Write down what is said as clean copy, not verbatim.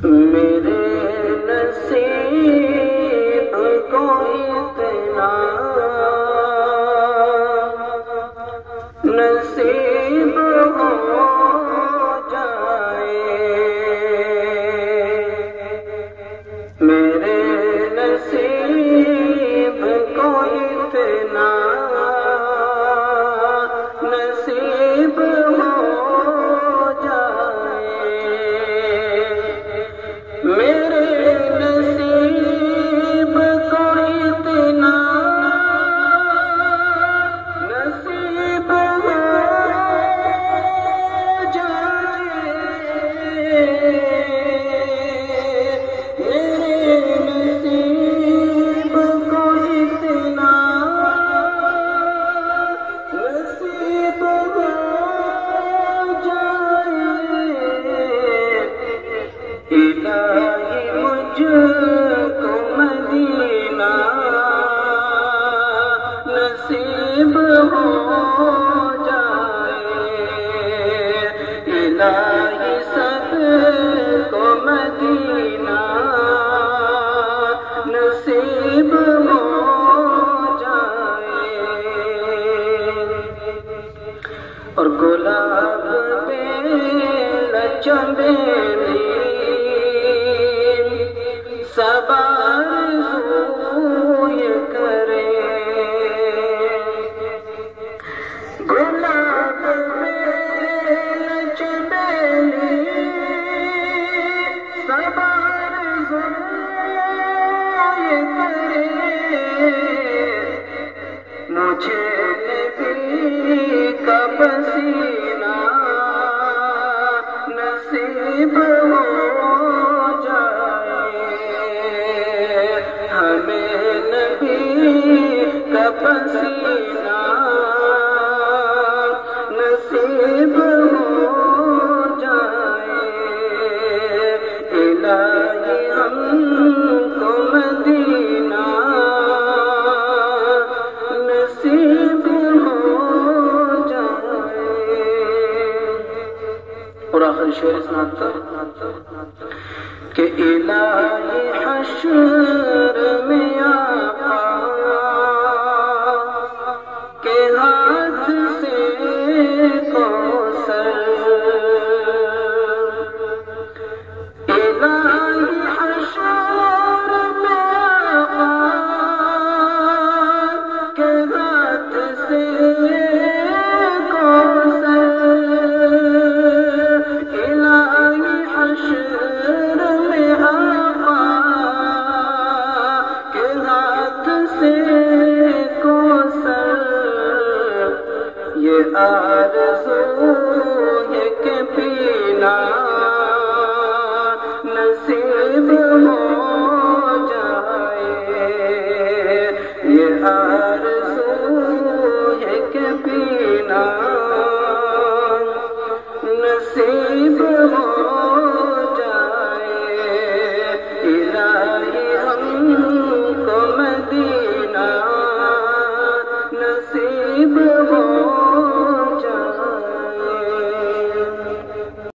میرے نصیب کو اتنا نصیب ہو جائے، میرے نصیب کو اتنا نصیب ہو جائے، میرے نصیب کو اتنا نصیب ہو جائے، میرے نصیب کو اتنا نصیب ہو جائے، الہی مجھ کو مدینہ نصیب ہو جائے، الہی سب کو مدینہ نصیب ہو جائے، اور گلاب پہ چنبیلی سب آرزو یہ کرے، گلاب پہ چنبیلی سب آرزو یہ کرے، مجھے نبی کا پسینہ نصیب ہو جائے، ہمیں نبی کا پسینہ نصیب ہو جائے، الہی ہم کو مدینہ نصیب ہو جائے۔ اور آخری شعر اس نعت کا کہ الہی حشر میں آقا کے ہاتھ سے کوثر، الہی حشر میں آقا کے ہاتھ سے کوثر، الہی حشر میں آقا کے ہاتھ سے کوثر، یہ آرزو